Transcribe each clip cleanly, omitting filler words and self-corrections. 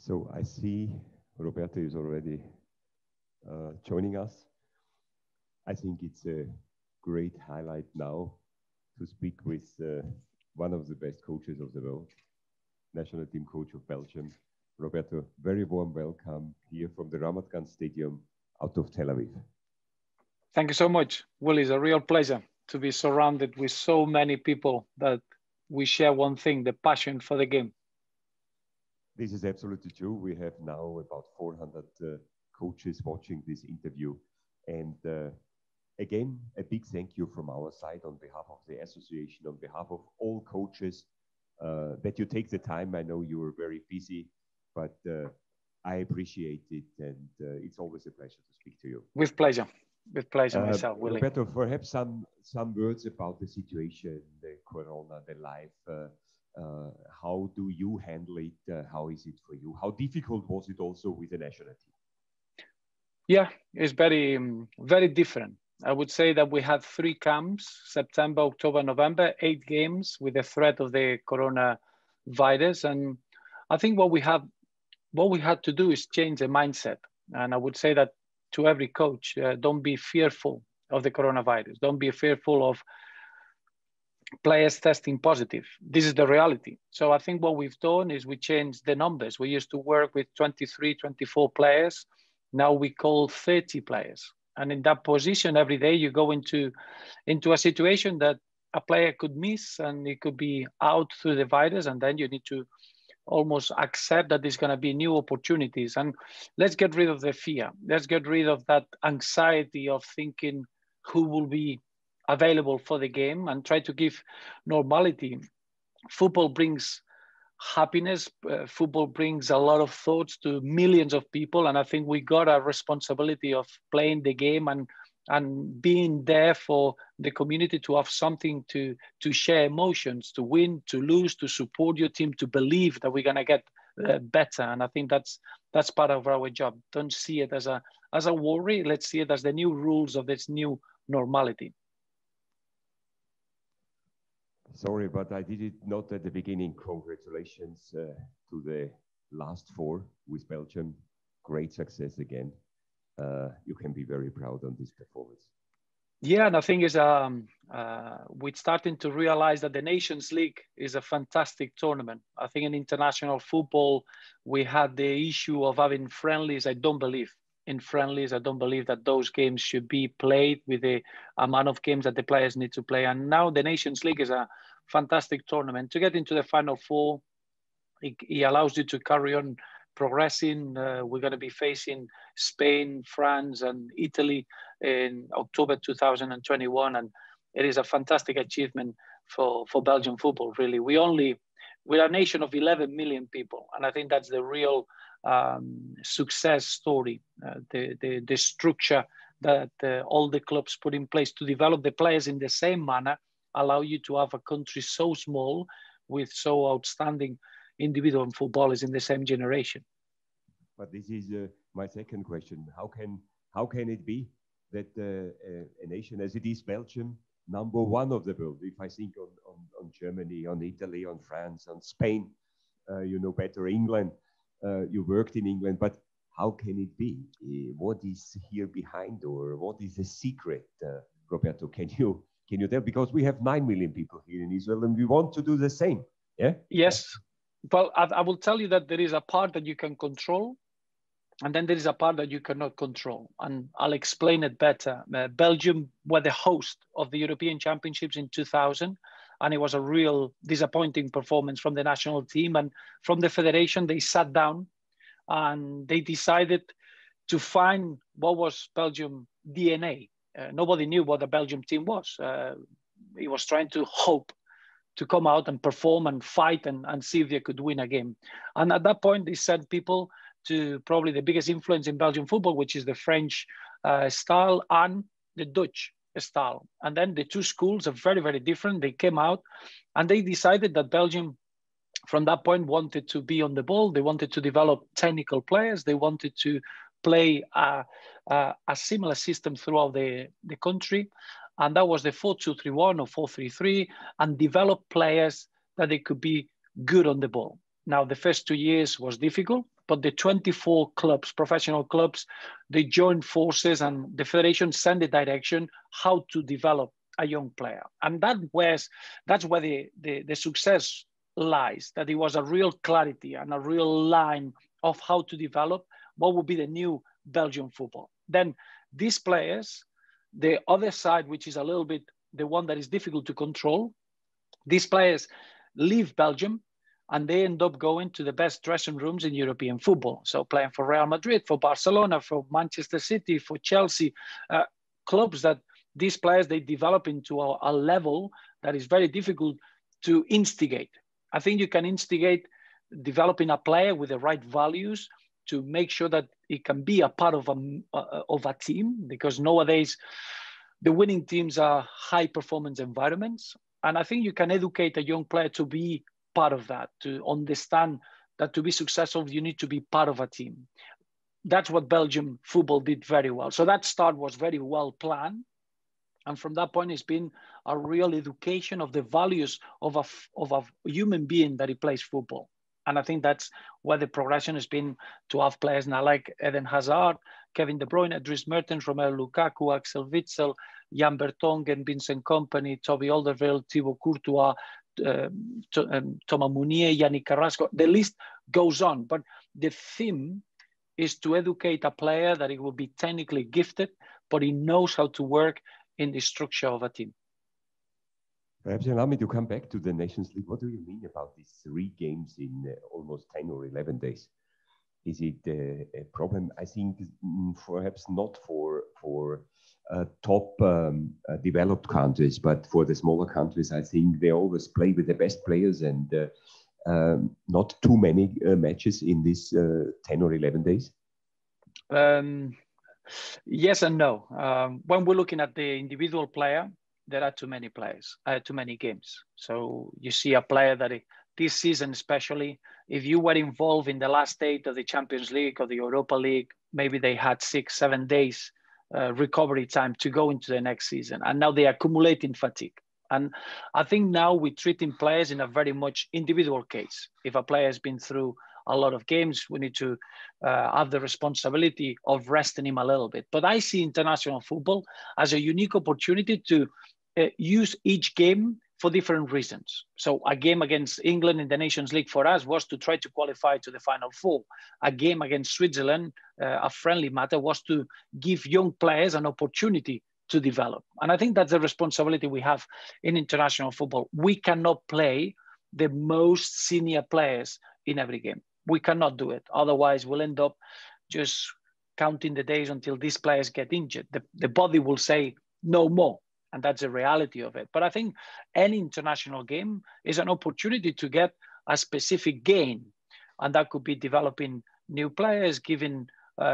So I see Roberto is already joining us. I think it's a great highlight now to speak with one of the best coaches of the world, national team coach of Belgium. Roberto, very warm welcome here from the Ramat Gan Stadium out of Tel Aviv. Thank you so much, Willie. It's a real pleasure to be surrounded with so many people that we share one thing, the passion for the game. This is absolutely true. We have now about 400 coaches watching this interview. And again, a big thank you from our side on behalf of the association, on behalf of all coaches, that you take the time. I know you are very busy, but I appreciate it. And it's always a pleasure to speak to you. With pleasure. With pleasure myself, Willie. Roberto, perhaps some words about the situation, the corona, the life. How do you handle it? How is it for you? How difficult was it also with the national team? Yeah, it's very, very different. I would say that we had 3 camps, September, October, November, 8 games with the threat of the coronavirus. And I think what we had to do is change the mindset. And I would say that to every coach, don't be fearful of the coronavirus. Don't be fearful of players testing positive. This is the reality. So I think what we've done is we changed the numbers. We used to work with 23, 24 players. Now we call 30 players. And in that position, every day you go into a situation that a player could miss and it could be out through the virus. And then you need to almost accept that there's going to be new opportunities. And let's get rid of the fear. Let's get rid of that anxiety of thinking who will be available for the game and try to give normality. Football brings happiness. Football brings a lot of thoughts to millions of people. And I think we got a responsibility of playing the game and being there for the community to have something to share emotions, to win, to lose, to support your team, to believe that we're going to get better. And I think that's part of our job. Don't see it as a worry. Let's see it as the new rules of this new normality. Sorry, but I did it not at the beginning. Congratulations to the last 4 with Belgium. Great success again. You can be very proud on this performance. Yeah, and I think we're starting to realize that the Nations League is a fantastic tournament. I think in international football, we had the issue of having friendlies. I don't believe in friendlies. I don't believe that those games should be played with the amount of games that the players need to play. And now the Nations League is a fantastic tournament. To get into the Final 4, it allows you to carry on progressing. We're going to be facing Spain, France, and Italy in October 2021. And it is a fantastic achievement for Belgian football, really. We're a nation of 11 million people. And I think that's the real success story, the structure that all the clubs put in place to develop the players in the same manner, allow you to have a country so small with so outstanding individual footballers in the same generation. But this is my second question. How can it be that a nation as it is Belgium, number 1 of the world, if I think on Germany, on Italy, on France, on Spain, you know better, England, you worked in England, but how can it be? What is here behind, or what is the secret, Roberto? Can you tell? Because we have 9 million people here in Israel and we want to do the same. Yeah. Yes. Well, I will tell you that there is a part that you can control, and then there is a part that you cannot control. And I'll explain it better. Belgium were the host of the European Championships in 2000, and it was a real disappointing performance from the national team. And from the federation, they sat down and they decided to find what was Belgium DNA. Nobody knew what the Belgium team was. It was trying to hope to come out and perform and fight and see if they could win a game. And at that point, they sent people to probably the biggest influence in Belgian football, which is the French style and the Dutch style. And then the 2 schools are very, very different. They came out and they decided that Belgium, from that point, wanted to be on the ball. They wanted to develop technical players. They wanted to play a similar system throughout the country. And that was the 4-2-3-1 or 4-3-3, and develop players that they could be good on the ball. Now, the first 2 years was difficult, but the 24 clubs, professional clubs, they joined forces and the federation sent the direction how to develop a young player. And that's where the success lies, that it was a real clarity and a real line of how to develop what would be the new Belgian football. Then these players, the other side, which is a little bit the one that is difficult to control, these players leave Belgium and they end up going to the best dressing rooms in European football. So playing for Real Madrid, for Barcelona, for Manchester City, for Chelsea, clubs that these players, they develop into a level that is very difficult to instigate. I think you can instigate developing a player with the right values to make sure that it can be a part of a team, because nowadays the winning teams are high performance environments. And I think you can educate a young player to be part of that, to understand that to be successful, you need to be part of a team. That's what Belgium football did very well. So that start was very well planned. And from that point, it's been a real education of the values of a human being that he plays football. And I think that's where the progression has been, to have players now like Eden Hazard, Kevin De Bruyne, Dries Mertens, Romelu Lukaku, Axel Witsel, Jan Vertonghen, Vincent Kompany, Toby Alderweireld, Thibaut Courtois, Thomas Meunier, Yannick Carrasco. The list goes on. But the theme is to educate a player that he will be technically gifted, but he knows how to work in the structure of a team. Perhaps allow me to come back to the Nations League. What do you mean about these 3 games in almost 10 or 11 days? Is it a problem? I think perhaps not for top developed countries, but for the smaller countries, I think they always play with the best players and not too many matches in these 10 or 11 days. Yes and no. When we're looking at the individual player, there are too many players, too many games. So you see a player that this season, especially, if you were involved in the last 8 of the Champions League or the Europa League, maybe they had 6-7 days recovery time to go into the next season. And now they are accumulating fatigue. And I think now we're treating players in a very much individual case. If a player has been through a lot of games, we need to have the responsibility of resting him a little bit. But I see international football as a unique opportunity to use each game for different reasons. So a game against England in the Nations League for us was to try to qualify to the Final Four. A game against Switzerland, a friendly matter, was to give young players an opportunity to develop. And I think that's the responsibility we have in international football. We cannot play the most senior players in every game. We cannot do it. Otherwise, we'll end up just counting the days until these players get injured. The body will say no more. And that's the reality of it. But I think any international game is an opportunity to get a specific gain. And that could be developing new players, giving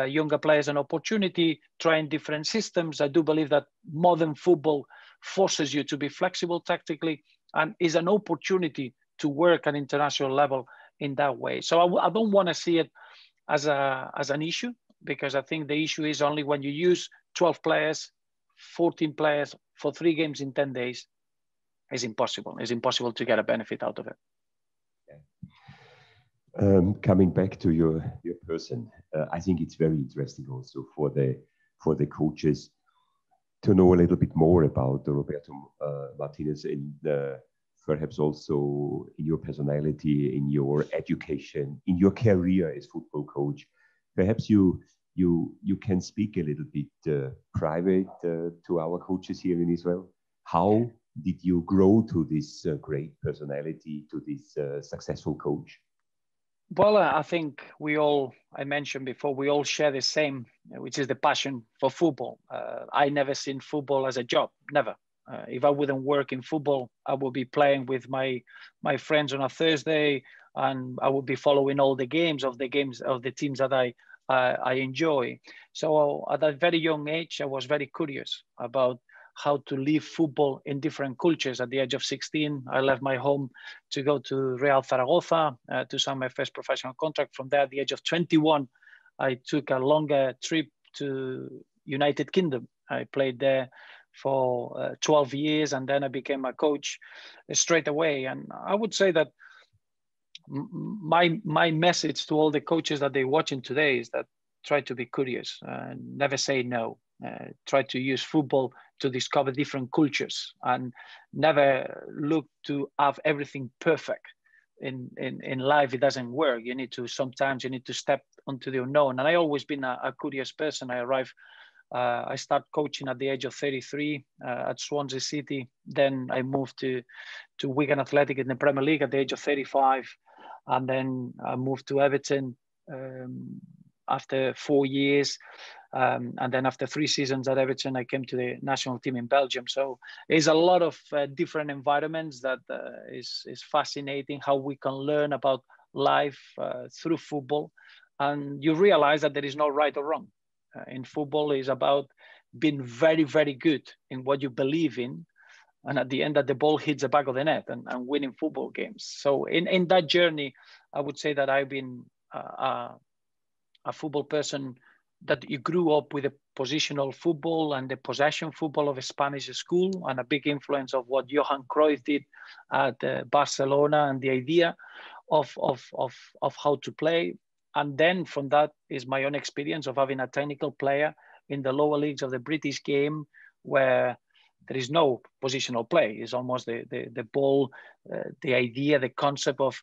younger players an opportunity, trying different systems. I do believe that modern football forces you to be flexible tactically and is an opportunity to work at international level in that way. So I don't want to see it as an issue, because I think the issue is only when you use 12 players, 14 players for 3 games in 10 days, is impossible. It's impossible to get a benefit out of it. Coming back to your person, I think it's very interesting also for the coaches to know a little bit more about Roberto Martinez, and perhaps also in your personality, in your education, in your career as football coach. Perhaps you can speak a little bit private to our coaches here in Israel. How did you grow to this great personality, to this successful coach? Well, I think I mentioned before, we all share the same, which is the passion for football. I never seen football as a job, never. If I wouldn't work in football, I would be playing with my friends on a Thursday, and I would be following all the games of the teams that I enjoy. So at a very young age, I was very curious about how to live football in different cultures. At the age of 16, I left my home to go to Real Zaragoza to sign my first professional contract. From there, at the age of 21, I took a longer trip to United Kingdom. I played there for 12 years, and then I became a coach straight away. And I would say that my message to all the coaches that they're watching today is that try to be curious, never say no. Try to use football to discover different cultures, and never look to have everything perfect. In life, it doesn't work. Sometimes you need to step onto the unknown. And I always been a curious person. I start coaching at the age of 33 at Swansea City. Then I moved to Wigan Athletic in the Premier League at the age of 35. And then I moved to Everton after 4 years. And then after 3 seasons at Everton, I came to the national team in Belgium. So there's a lot of different environments that is fascinating, how we can learn about life through football. And you realize that there is no right or wrong. In football, is about being very, very good in what you believe in. And at the end, that the ball hits the back of the net and winning football games. So in that journey, I would say that I've been a football person that you grew up with the positional football and the possession football of a Spanish school, and a big influence of what Johan Cruyff did at Barcelona, and the idea of how to play. And then from that is my own experience of having a technical player in the lower leagues of the British game, where there is no positional play. It's almost the ball, the idea, the concept of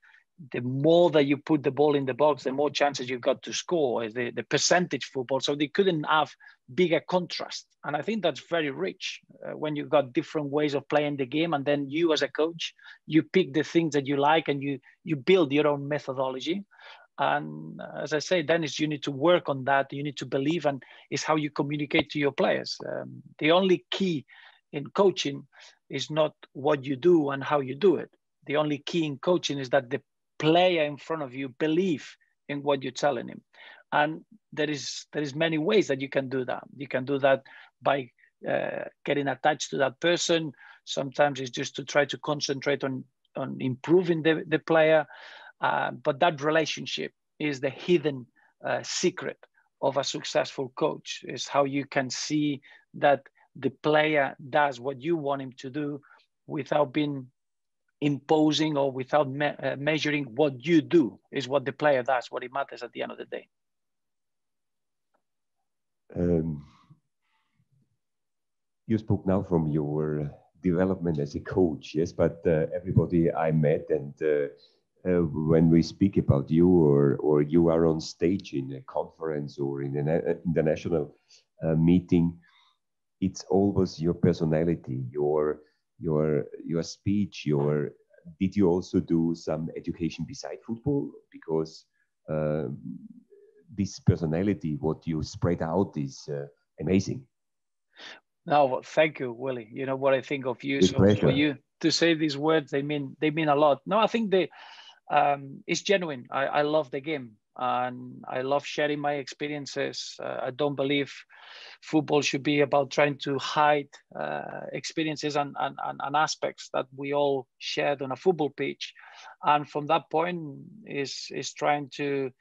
the more that you put the ball in the box, the more chances you've got to score, is the percentage football. So they couldn't have bigger contrast. And I think that's very rich when you've got different ways of playing the game. And then you as a coach, you pick the things that you like and you build your own methodology. And as I say, Dennis, you need to work on that. You need to believe, and it's how you communicate to your players. The only key in coaching is not what you do and how you do it. The only key in coaching is that the player in front of you believe in what you're telling him. And there is many ways that you can do that. You can do that by getting attached to that person. Sometimes it's just to try to concentrate on improving the player. But that relationship is the hidden secret of a successful coach, is how you can see that the player does what you want him to do without being imposing or without measuring what you do. Is what the player does, what it matters at the end of the day. You spoke now from your development as a coach, yes, but everybody I met and when we speak about you, or you are on stage in a conference or in an international meeting, it's always your personality, your speech, did you also do some education beside football? Because this personality, what you spread out, is amazing. No, thank you, Willie. You know what I think of you. So for you to say these words, they mean a lot. No, I think it's genuine. I love the game and I love sharing my experiences. I don't believe football should be about trying to hide experiences and aspects that we all shared on a football pitch. And from that point is trying to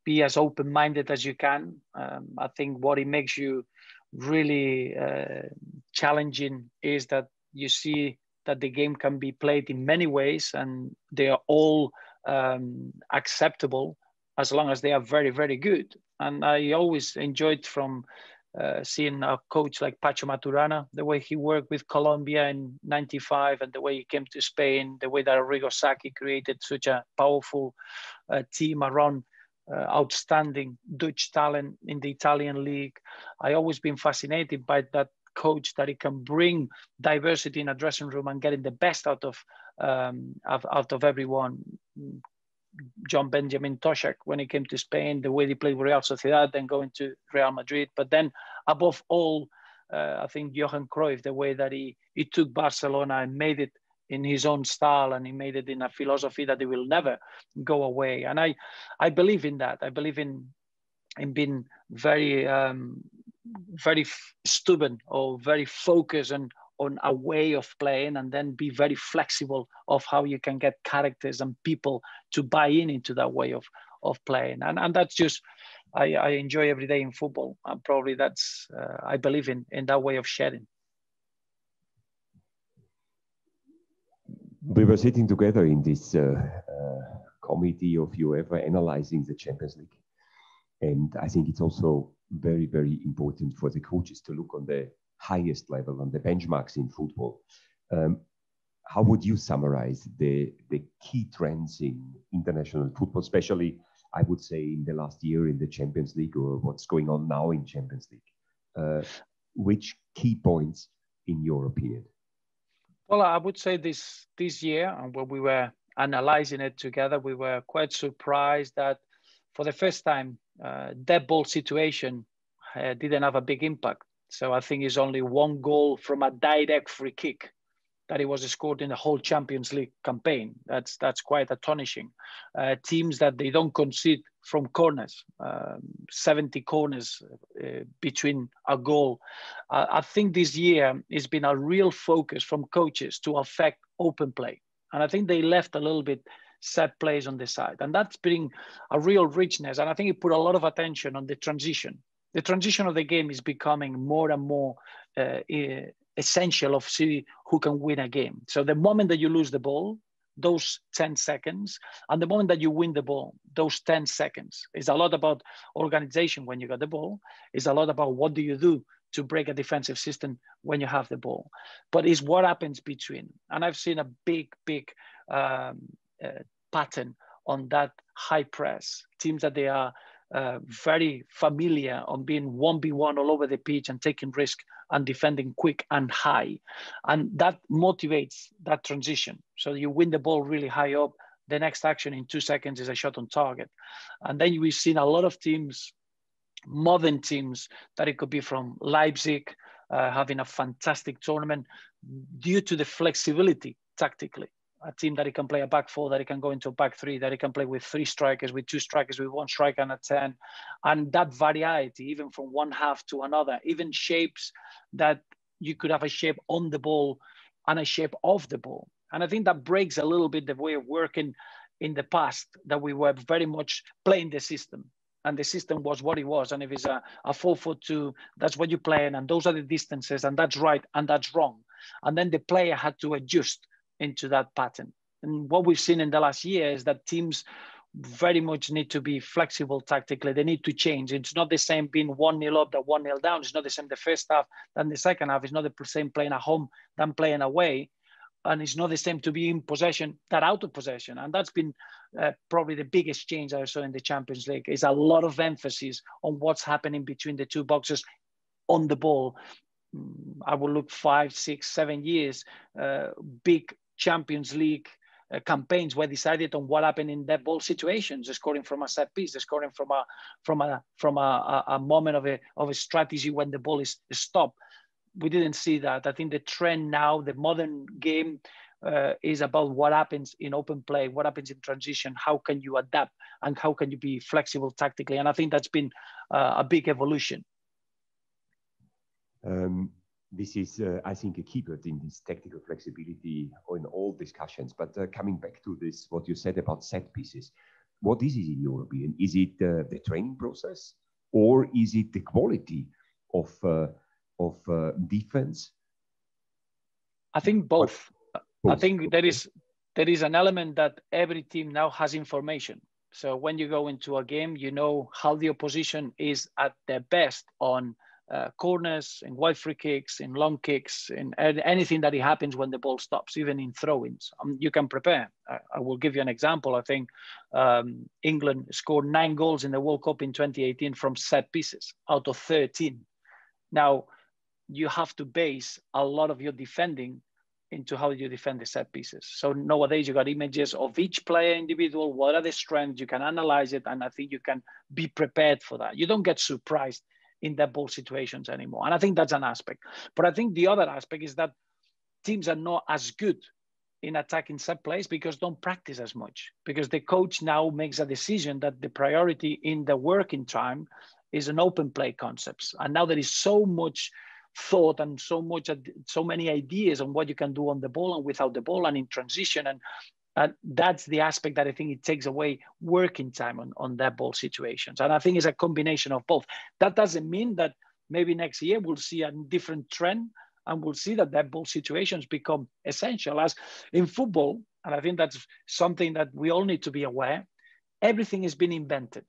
be as open-minded as you can. I think what it makes you really challenging is that you see that the game can be played in many ways and they are all acceptable as long as they are very, very good. And I always enjoyed from seeing a coach like Pacho Maturana, the way he worked with Colombia in '95 and the way he came to Spain, the way that Arrigo Sacchi created such a powerful team around outstanding Dutch talent in the Italian league. I always been fascinated by that coach, that he can bring diversity in a dressing room and getting the best out of everyone. John Benjamin Toshak, when he came to Spain, the way he played with Real Sociedad, then going to Real Madrid. But then above all, I think Johan Cruyff, the way that he took Barcelona and made it in his own style, and he made it in a philosophy that it will never go away. And I believe in that. I believe in being very, very stubborn or very focused on a way of playing, and then be very flexible of how you can get characters and people to buy into that way of playing. And that's just, I enjoy every day in football. And probably that's, I believe in that way of sharing. We were sitting together in this committee of UEFA analyzing the Champions League. And I think it's also very, very important for the coaches to look on the highest level, on the benchmarks in football. How would you summarize the key trends in international football, especially, I would say, in the last year in the Champions League, or what's going on now in Champions League? Which key points, in your opinion? Well, I would say this year, and when we were analyzing it together, we were quite surprised that for the first time, dead ball situation didn't have a big impact. So I think it's only one goal from a direct free kick that it was scored in the whole Champions League campaign. That's quite astonishing. Teams that they don't concede from corners, 70 corners between a goal. I think this year it's been a real focus from coaches to affect open play. And I think they left a little bit set plays on the side. And that's been a real richness. And I think it put a lot of attention on the transition. The transition of the game is becoming more and more essential of see who can win a game. So the moment that you lose the ball, those 10 seconds, and the moment that you win the ball, those 10 seconds, is a lot about organization when you got the ball. It's a lot about what do you do to break a defensive system when you have the ball. But it's what happens between. And I've seen a big pattern on that high press. Teams that they are very familiar on being 1v1 all over the pitch and taking risk and defending quick and high. And that motivates that transition. So you win the ball really high up. The next action in 2 seconds is a shot on target. And then we've seen a lot of teams, modern teams, that it could be from Leipzig, having a fantastic tournament due to the flexibility tactically. A team that it can play a back four, that it can go into a back three, that it can play with 3 strikers, with 2 strikers, with 1 striker and a 10. And that variety, even from one half to another, even shapes that you could have a shape on the ball and a shape off the ball. And I think that breaks a little bit the way of working in the past, that we were very much playing the system. And the system was what it was. And if it's a 4-4-2, that's what you're playing. And those are the distances. And that's right and that's wrong. And then the player had to adjust into that pattern. And what we've seen in the last year is that teams very much need to be flexible tactically. They need to change. It's not the same being 1-0 up than 1-0 down. It's not the same the first half than the second half. It's not the same playing at home than playing away. And it's not the same to be in possession than out of possession. And that's been probably the biggest change I saw in the Champions League. Is a lot of emphasis on what's happening between the 2 boxes on the ball. I will look 5, 6, 7 years, big Champions League campaigns were decided on what happened in that ball situations, scoring from a set piece, scoring from a moment of a strategy when the ball is stopped. We didn't see that. I think the trend now, the modern game, is about what happens in open play, what happens in transition, how can you adapt, and how can you be flexible tactically. And I think that's been a big evolution. This is, I think, a keyword in this tactical flexibility in all discussions. But coming back to this, what you said about set pieces, what is it in your opinion? Is it the training process, or is it the quality of defense? I think both. I think there is an element that every team now has information. So when you go into a game, you know how the opposition is at their best on corners, in wide free kicks, in long kicks, in anything that happens when the ball stops, even in throw-ins. You can prepare. I will give you an example. I think England scored 9 goals in the World Cup in 2018 from set pieces out of 13. Now, you have to base a lot of your defending into how you defend the set pieces. So nowadays you got images of each player individual, what are the strengths, you can analyze it, and I think you can be prepared for that. You don't get surprised in that ball situations anymore. And I think that's an aspect. But I think the other aspect is that teams are not as good in attacking set plays because don't practice as much, because the coach now makes a decision that the priority in the working time is an open play concepts. And now there is so much thought and so many ideas on what you can do on the ball and without the ball and in transition. And that's the aspect that I think it takes away working time on that ball situations. And I think it's a combination of both. That doesn't mean that maybe next year we'll see a different trend And we'll see that dead ball situations become essential. As in football, and I think that's something that we all need to be aware, everything has been invented.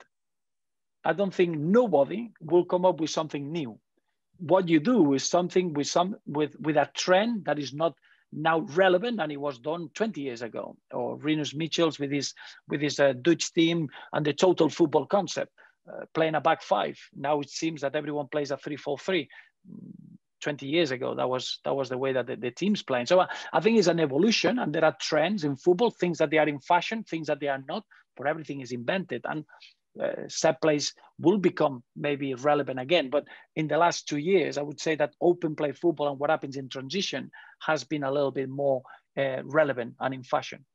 I don't think nobody will come up with something new. What you do is something with a trend that is not now relevant, and it was done 20 years ago. Or Rinus Michels with his Dutch team and the total football concept, playing a back five. Now it seems that everyone plays a 3-4-3. 20 years ago, that was the way that the team's playing. So I think it's an evolution, and there are trends in football, things that they are in fashion, things that they are not, but everything is invented. And set plays will become maybe relevant again. But in the last 2 years, I would say that open play football and what happens in transition has been a little bit more relevant and in fashion.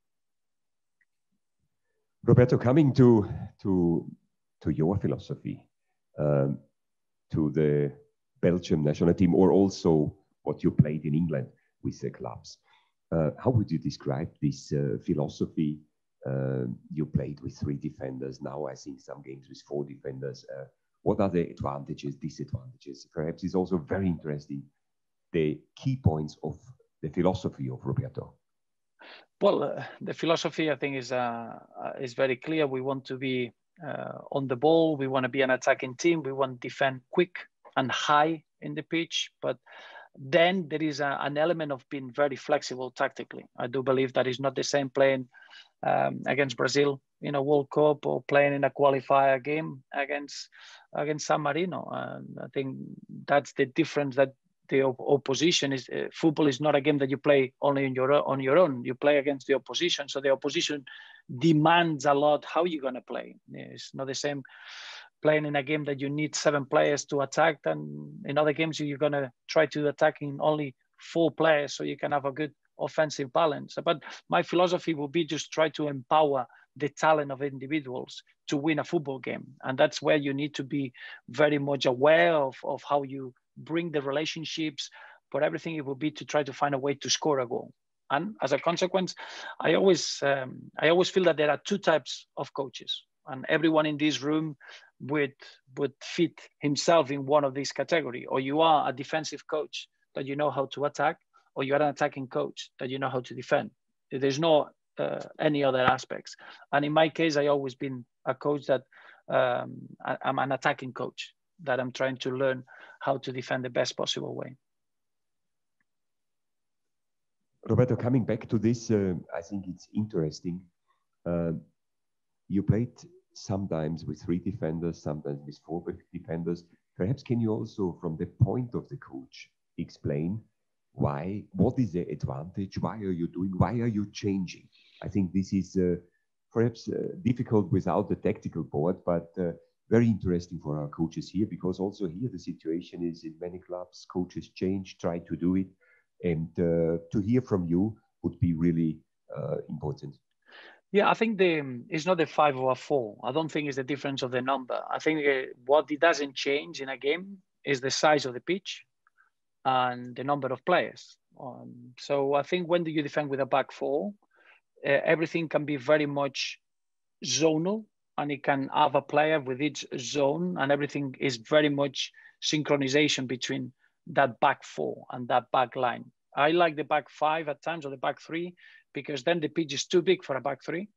Roberto, coming to your philosophy, to the Belgium national team, or also what you played in England with the clubs, how would you describe this philosophy? You played with 3 defenders. Now I think some games with 4 defenders. What are the advantages, disadvantages? Perhaps it's also very interesting, the key points of the philosophy of Roberto. Well, the philosophy, I think, is very clear. We want to be on the ball. We want to be an attacking team. We want to defend quick and high in the pitch. But then there is an element of being very flexible tactically. I do believe that it's not the same playing against Brazil in a World Cup or playing in a qualifier game against San Marino. And I think that's the difference, that the opposition is football is not a game that you play only on your own. You play against the opposition. So the opposition demands a lot how you're going to play. It's not the same playing in a game that you need 7 players to attack, and in other games you're going to try to attack in only 4 players so you can have a good offensive balance. But my philosophy will be just try to empower the talent of individuals to win a football game. And that's where you need to be very much aware of how you bring the relationships, but everything it will be to try to find a way to score a goal. And as a consequence, I always feel that there are 2 types of coaches, and everyone in this room would fit himself in one of these categories. Or you are a defensive coach that you know how to attack, or you are an attacking coach that you know how to defend. There's no any other aspects. And in my case, I always been a coach that I'm an attacking coach, that I'm trying to learn how to defend the best possible way. Roberto, coming back to this, I think it's interesting. You played sometimes with 3 defenders, sometimes with 4 defenders. Perhaps can you also, from the point of the coach, explain what is the advantage? Why are you doing? Why are you changing? I think this is perhaps difficult without the tactical board, but very interesting for our coaches here, because also here the situation is in many clubs, coaches change, try to do it. And to hear from you would be really important. Yeah, I think it's not a 5 or a 4. I don't think it's the difference of the number. I think what it doesn't change in a game is the size of the pitch and the number of players. So I think when do you defend with a back 4, everything can be very much zonal, and it can have a player with each zone, and everything is very much synchronization between that back 4 and that back line. I like the back 5 at times, or the back 3, because then the pitch is too big for a back 3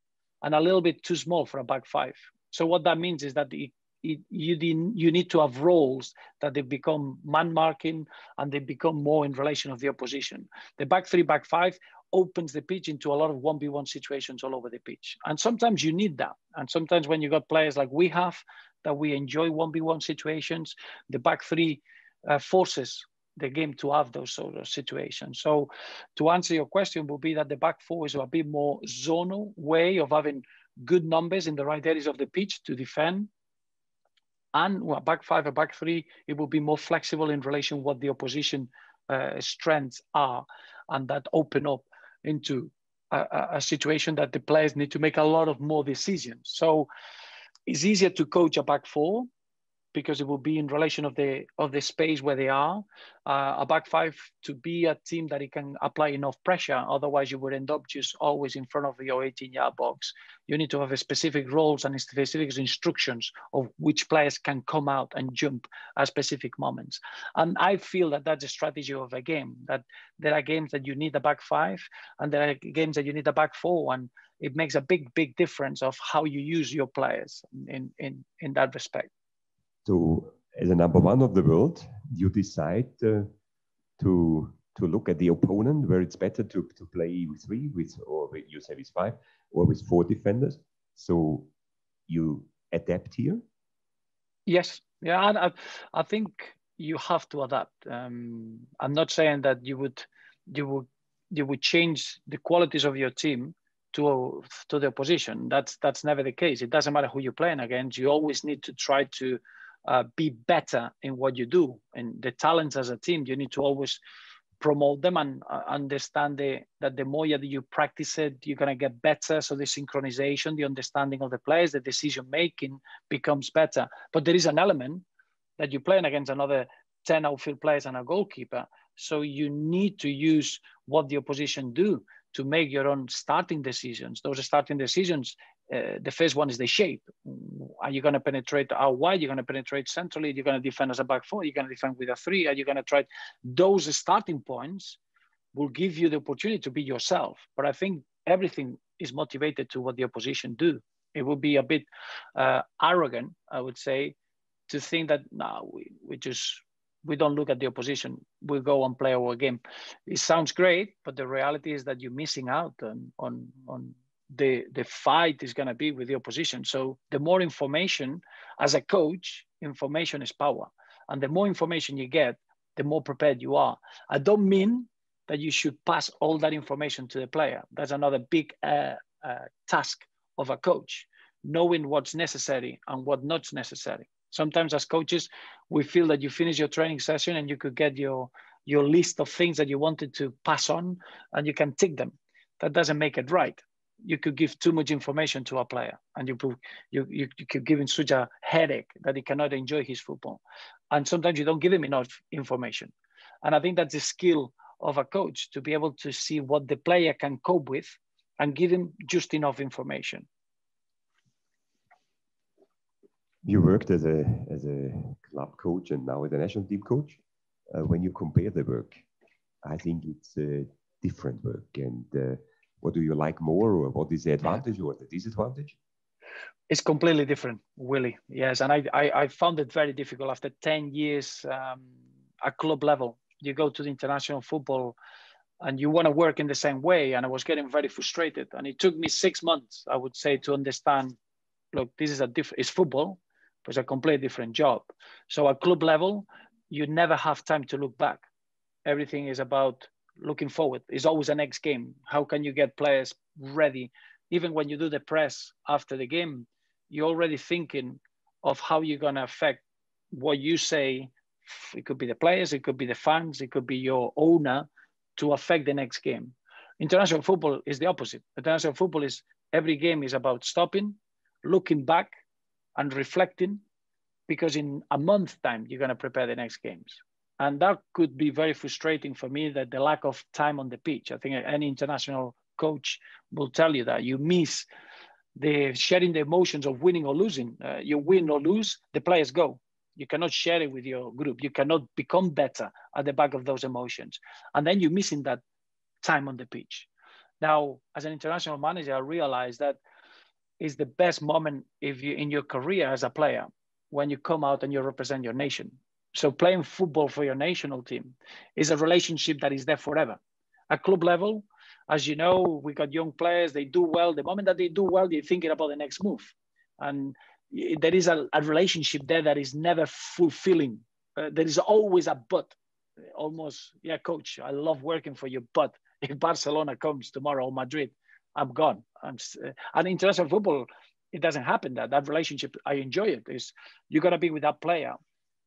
and a little bit too small for a back 5. So what that means is that you need to have roles that they become man marking, and they become more in relation of the opposition. The back 3, back 5 opens the pitch into a lot of 1v1 situations all over the pitch. And sometimes you need that. And sometimes when you got players like we have, that we enjoy 1v1 situations, the back 3 forces the game to have those sort of situations. So to answer your question would be that the back 4 is a bit more zonal way of having good numbers in the right areas of the pitch to defend. And a back 5, a back 3, it will be more flexible in relation to what the opposition strengths are, and that open up into a situation that the players need to make a lot of more decisions. So it's easier to coach a back 4 because it will be in relation of the space where they are. A back five to be a team that it can apply enough pressure. Otherwise, you would end up just always in front of your 18-yard box. You need to have a specific roles and specific instructions of which players can come out and jump at specific moments. And I feel that that's a strategy of a game, that there are games that you need a back five and there are games that you need a back four. And it makes a big, big difference of how you use your players in that respect. So, as a number one of the world, you decide to look at the opponent, where it's better to play with three, or you say with five, or with four defenders. So you adapt here. Yes, yeah, and I think you have to adapt. I'm not saying that you would change the qualities of your team to the opposition. That's never the case. It doesn't matter who you're playing against. You always need to try to be better in what you do. And the talents as a team, you need to always promote them and understand that the more you practice it, you're going to get better. So the synchronization, the understanding of the players, the decision making becomes better. But there is an element that you're playing against another 10 outfield players and a goalkeeper. So you need to use what the opposition do to make your own starting decisions. Those starting decisions, the first one is the shape. Are you going to penetrate out wide? You're going to penetrate centrally? You're going to defend as a back four? You're going to defend with a three? Are you going to try? Those starting points will give you the opportunity to be yourself. But I think everything is motivated to what the opposition do. It would be a bit arrogant, I would say, to think that no, we don't look at the opposition. We go and play our game. It sounds great, but the reality is that you're missing out on the fight is going to be with the opposition. So the more information, as a coach, information is power. And the more information you get, the more prepared you are. I don't mean that you should pass all that information to the player. That's another big task of a coach, knowing what's necessary and what not necessary. Sometimes as coaches, we feel that you finish your training session and you could get your list of things that you wanted to pass on and you can tick them. That doesn't make it right. You could give too much information to a player and you could give him such a headache that he cannot enjoy his football. And sometimes you don't give him enough information. And I think that's the skill of a coach, to be able to see what the player can cope with and give him just enough information. You worked as a club coach and now as a national team coach. When you compare the work, I think it's a different work. And what do you like more, or what is the advantage or the disadvantage? It's completely different, Willie. Yes, and I found it very difficult after 10 years at club level. You go to the international football and you want to work in the same way. And I was getting very frustrated. And it took me 6 months, I would say, to understand, look, this is it's football. It's a completely different job. So at club level, you never have time to look back. Everything is about looking forward. It's always the next game. How can you get players ready? Even when you do the press after the game, you're already thinking of how you're going to affect what you say. It could be the players, it could be the fans, it could be your owner, to affect the next game. International football is the opposite. International football is, every game is about stopping, looking back, and reflecting, because in a month's time, you're going to prepare the next games. And that could be very frustrating for me, that the lack of time on the pitch. I think any international coach will tell you that you miss the sharing the emotions of winning or losing. You win or lose, the players go. You cannot share it with your group. You cannot become better at the back of those emotions. And then you're missing that time on the pitch. Now, as an international manager, I realized that is the best moment in your career as a player, when you come out and you represent your nation. So playing football for your national team is a relationship that is there forever. At club level, as you know, we got young players, they do well. The moment that they do well, they're thinking about the next move. And there is a relationship there that is never fulfilling. There is always a but. Almost, yeah, coach, I love working for you, but if Barcelona comes tomorrow or Madrid, I'm gone. And international football, it doesn't happen. That relationship, I enjoy it. You're gonna be with that player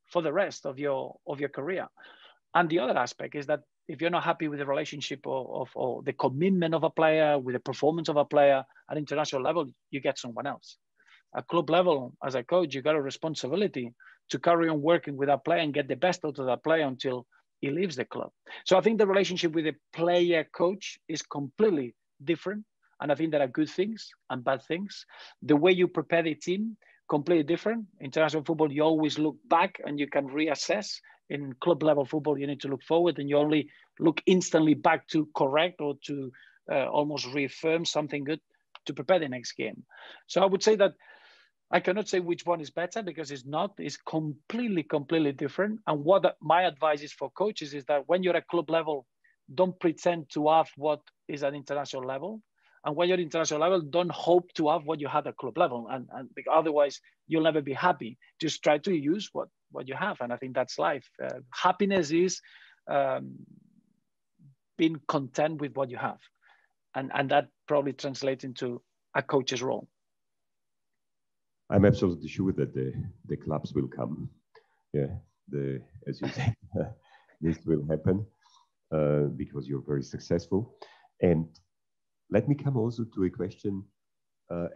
for the rest of your career. And the other aspect is that if you're not happy with the relationship or the commitment of a player, with the performance of a player at international level, you get someone else. at club level, as a coach, you got a responsibility to carry on working with that player and get the best out of that player until he leaves the club. So I think the relationship with the player coach is completely different. And I think there are good things and bad things. The way you prepare the team, completely different. In international football, you always look back and you can reassess. In club level football, you need to look forward, and you only look instantly back to correct or to almost reaffirm something good to prepare the next game. So I would say that I cannot say which one is better, because it's not. It's completely different. And what my advice is for coaches is that when you're at club level, don't pretend to have what is at international level. And when you're at international level, don't hope to have what you had at club level. And otherwise, you'll never be happy. Just try to use what you have. And I think that's life. Happiness is being content with what you have. And that probably translates into a coach's role. I'm absolutely sure that the clubs will come. Yeah, as you say, this will happen because you're very successful. And let me come also to a question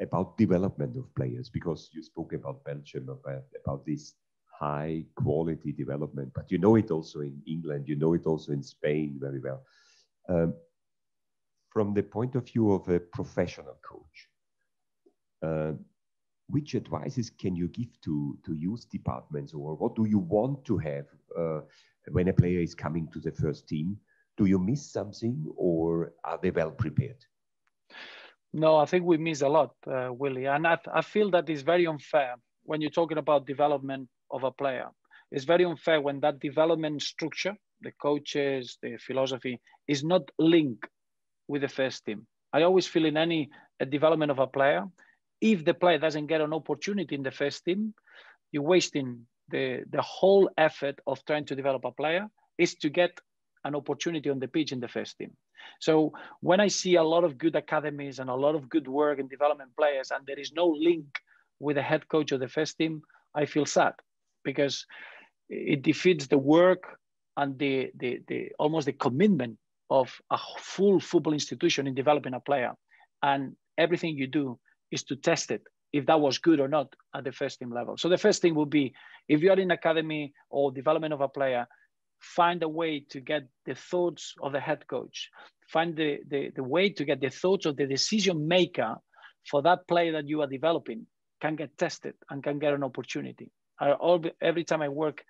about development of players, because you spoke about Belgium, about this high quality development, but you know it also in England, you know it also in Spain very well. From the point of view of a professional coach, which advices can you give to youth departments, or what do you want to have when a player is coming to the first team? Do you miss something, or are they well prepared? No, I think we miss a lot, Willie. And I feel that it's very unfair when you're talking about development of a player. It's very unfair when that development structure, the coaches, the philosophy, is not linked with the first team. I always feel in any development of a player, if the player doesn't get an opportunity in the first team, you're wasting the whole effort of trying to develop a player is to get an opportunity on the pitch in the first team. So when I see a lot of good academies and a lot of good work in development players, and there is no link with the head coach of the first team, I feel sad, because it defeats the work and the almost the commitment of a full football institution in developing a player. And everything you do is to test it, if that was good or not at the first team level. So the first thing would be, if you're in academy or development of a player, find a way to get the thoughts of the head coach, find the way to get the thoughts of the decision maker for that player that you are developing, can get tested and can get an opportunity. Every time I work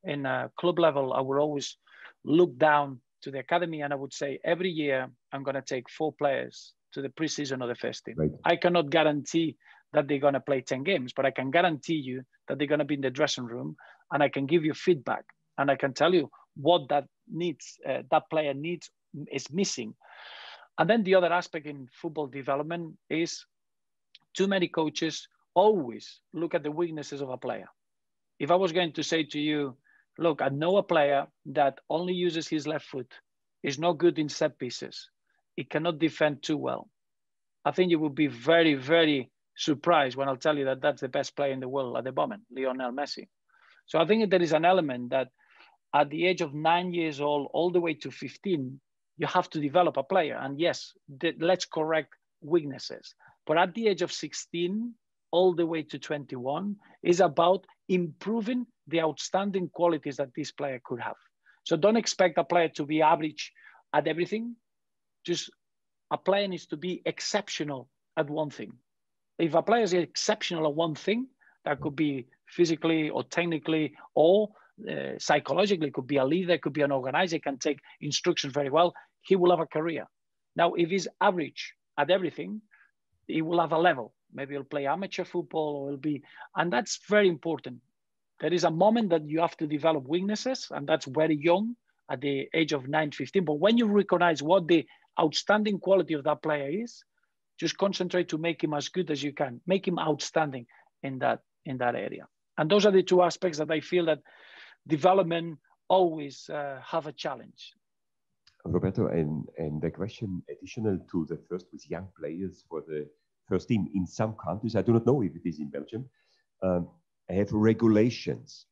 in a club level, I will always look down to the academy and I would say, every year I'm going to take 4 players to the preseason of the first team. Right. I cannot guarantee that they're going to play 10 games, but I can guarantee you that they're going to be in the dressing room, and I can give you feedback, and I can tell you what that player needs is missing. And then the other aspect in football development is too many coaches always look at the weaknesses of a player. If I was going to say to you, look, I know a player that only uses his left foot, is not good in set pieces, he cannot defend too well, I think you will be very, very surprised when I'll tell you that that's the best player in the world at the moment, Lionel Messi. So I think there is an element that at the age of 9 years old, all the way to 15, you have to develop a player. And yes, let's correct weaknesses. But at the age of 16, all the way to 21, is about improving the outstanding qualities that this player could have. So don't expect a player to be average at everything. Just a player needs to be exceptional at one thing. If a player is exceptional at one thing, that could be physically or technically or psychologically, could be a leader, could be an organizer, can take instructions very well, he will have a career. Now, if he's average at everything, he will have a level. Maybe he'll play amateur football, or he'll be, and that's very important. There is a moment that you have to develop weaknesses, and that's very young, at the age of 9, 15. But when you recognize what the outstanding quality of that player is, just concentrate to make him as good as you can, make him outstanding in that area. And those are the 2 aspects that I feel that development always have a challenge. Roberto, and the question additional to the first with young players for the first team in some countries, I do not know if it is in Belgium, have regulations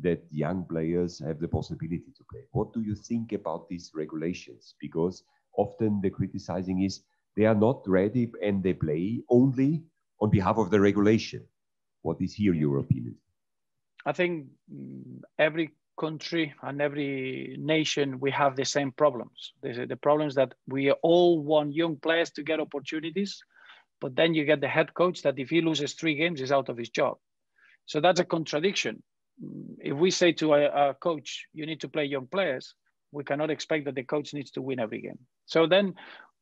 that young players have the possibility to play. What do you think about these regulations? Because often the criticizing is they are not ready and they play only on behalf of the regulation? What is here your opinion? I think every country and every nation, we have the same problems. The problems that we all want young players to get opportunities, but then you get the head coach that if he loses 3 games, he's out of his job. So that's a contradiction. If we say to a coach, you need to play young players, we cannot expect that the coach needs to win every game. So then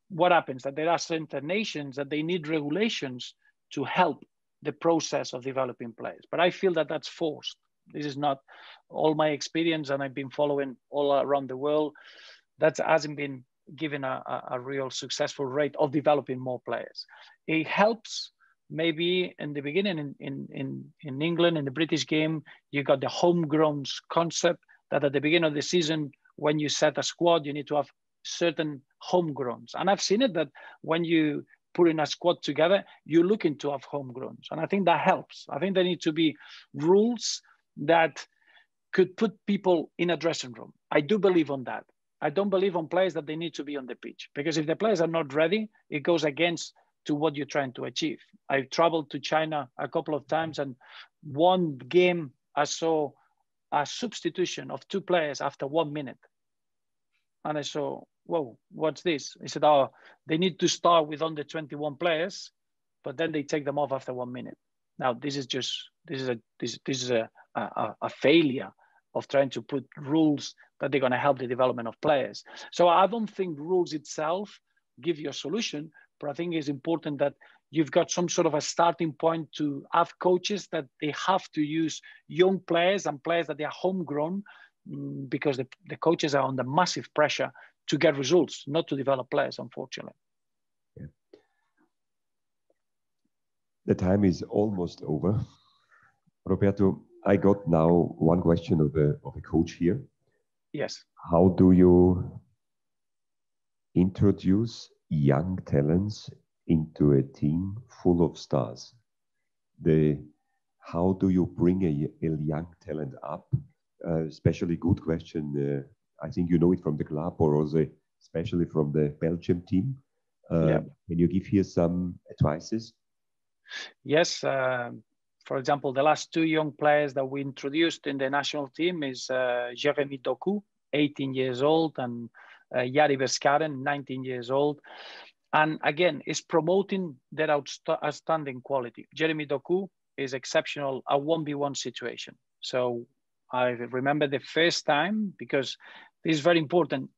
what happens? That there are certain nations that they need regulations to help the process of developing players. But I feel that that's forced. This is not all my experience, and I've been following all around the world. That hasn't been given a real successful rate of developing more players. It helps maybe in the beginning in England, in the British game, you got the homegrown concept that at the beginning of the season, when you set a squad, you need to have certain homegrowns. And I've seen it that when you put in a squad together, you're looking to have homegrowns. And I think that helps. I think there need to be rules that could put people in a dressing room. I do believe on that. I don't believe on players that they need to be on the pitch, because if the players are not ready, it goes against to what you're trying to achieve. I've traveled to China a couple of times, and one game I saw a substitution of 2 players after 1 minute. And I saw, whoa, what's this? He said, oh, they need to start with under 21 players, but then they take them off after 1 minute. Now, this is a failure of trying to put rules that they're going to help the development of players. So I don't think rules itself give you a solution, but I think it's important that you've got some sort of a starting point to have coaches that they have to use young players and players that they are homegrown, because the coaches are under massive pressure to get results, not to develop players, unfortunately. Yeah. The time is almost over. Roberto, I got now one question of a coach here. Yes. How do you introduce young talents into a team full of stars? How do you bring a young talent up? Especially good question. I think you know it from the club, or also especially from the Belgium team. Yeah. Can you give here some advices? Yes. For example, the last 2 young players that we introduced in the national team is Jeremy Doku, 18 years old, and Jari Verskaren, 19 years old. And again, it's promoting their outstanding quality. Jeremy Doku is exceptional at 1v1 situation. So I remember the first time, because this is very important,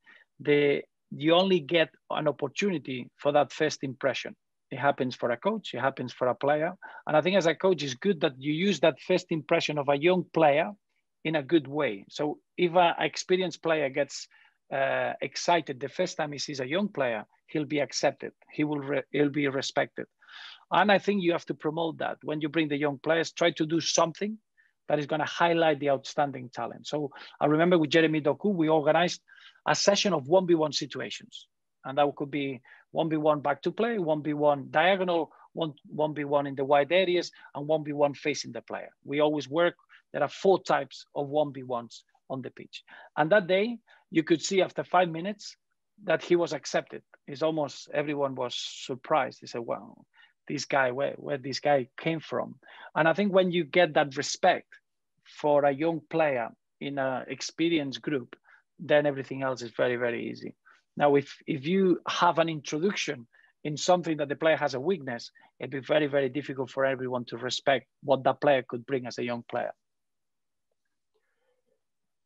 you only get an opportunity for that first impression. It happens for a coach, it happens for a player. And I think as a coach, it's good that you use that first impression of a young player in a good way. So if an experienced player gets excited the first time he sees a young player, he'll be accepted, he'll be respected. And I think you have to promote that. When you bring the young players, try to do something that is going to highlight the outstanding talent. So I remember with Jeremy Doku, we organized a session of 1v1 situations. And that could be 1v1 back to play, 1v1 diagonal, 1v1 in the wide areas, and 1v1 facing the player. We always work, there are 4 types of 1v1s on the pitch. And that day, you could see after 5 minutes that he was accepted. It's almost, everyone was surprised. They said, wow, this guy, where this guy came from. And I think when you get that respect for a young player in an experienced group, then everything else is very, very easy. Now, if you have an introduction in something that the player has a weakness, it'd be very, very difficult for everyone to respect what that player could bring as a young player.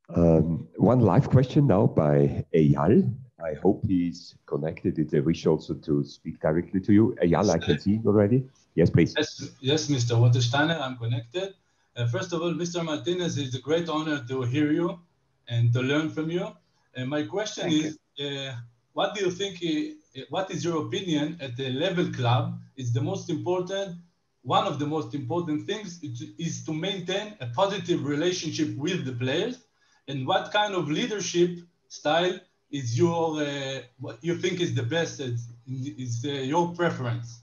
One live question now by Eyal. I hope he's connected. It's a wish also to speak directly to you. Eyal, I can see already. Yes, please. Yes, Mr. Routensteiner, I'm connected. First of all, Mr. Martinez, it's a great honor to hear you and to learn from you. My question is, what do you think, what is your opinion at the level club is the most important, one of the most important things is to maintain a positive relationship with the players, and what kind of leadership style is your, what you think is the best, is your preference?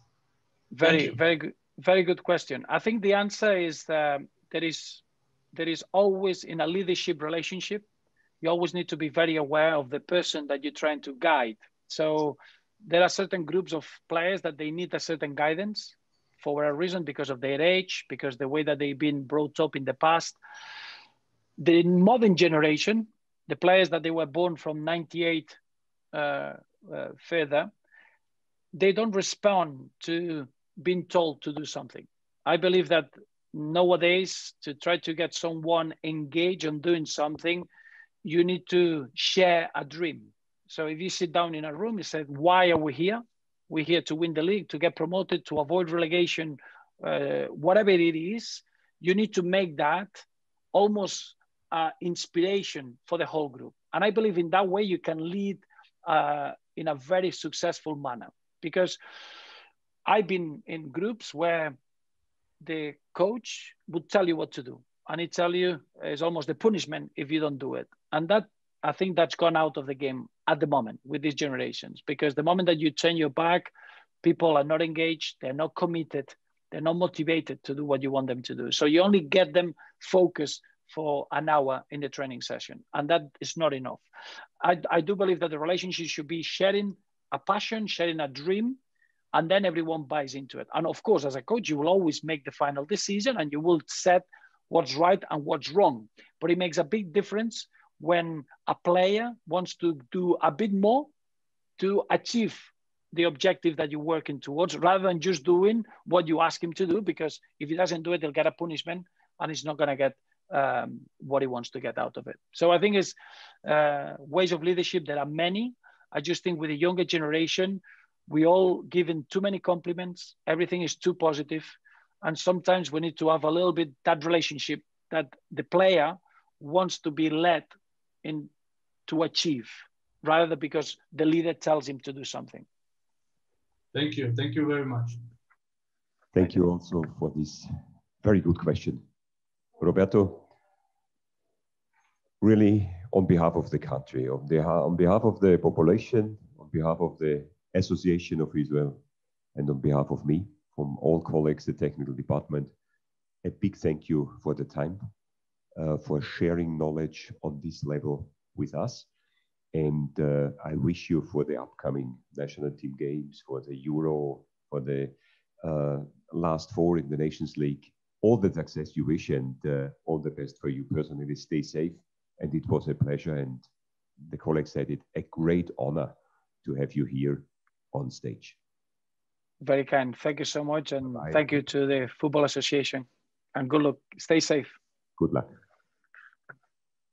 Very good question. I think the answer is that there is always in a leadership relationship, you always need to be very aware of the person that you're trying to guide. So there are certain groups of players that they need a certain guidance. for whatever reason, because of their age, because the way that they've been brought up in the past. The modern generation, the players that they were born from 98 further, they don't respond to being told to do something. I believe that nowadays, to try to get someone engaged on doing something, you need to share a dream. So if you sit down in a room, you say, why are we here? We're here to win the league, to get promoted, to avoid relegation, whatever it is. You need to make that almost inspiration for the whole group. And I believe in that way you can lead in a very successful manner. Because I've been in groups where the coach would tell you what to do. And he tell you it's almost a punishment if you don't do it. And that, I think that's gone out of the game at the moment with these generations. Because the moment that you turn your back, people are not engaged, they're not committed, they're not motivated to do what you want them to do. So you only get them focused for an hour in the training session. And that is not enough. I do believe that the relationship should be sharing a passion, sharing a dream, and then everyone buys into it. And of course, as a coach, you will always make the final decision and you will set what's right and what's wrong. But it makes a big difference when a player wants to do a bit more to achieve the objective that you're working towards, rather than just doing what you ask him to do, because if he doesn't do it, he'll get a punishment and he's not going to get what he wants to get out of it. So I think it's ways of leadership. There are many. I just think with the younger generation, we all given too many compliments. Everything is too positive. And sometimes we need to have a little bit that relationship that the player wants to be led in to achieve, rather than because the leader tells him to do something. Thank you. Thank you very much. Thank you also for this very good question. Roberto, really on behalf of the country, on behalf of the population, on behalf of the Association of Israel, and on behalf of me, from all colleagues, the technical department, a big thank you for the time, for sharing knowledge on this level with us. And I wish you for the upcoming national team games, for the Euro, for the last four in the Nations League, all the success you wish, and all the best for you personally. Stay safe. And it was a pleasure, and the colleague said it, a great honor to have you here on stage. Very kind. Thank you so much. And thank you to the Football Association. And good luck. Stay safe. Good luck.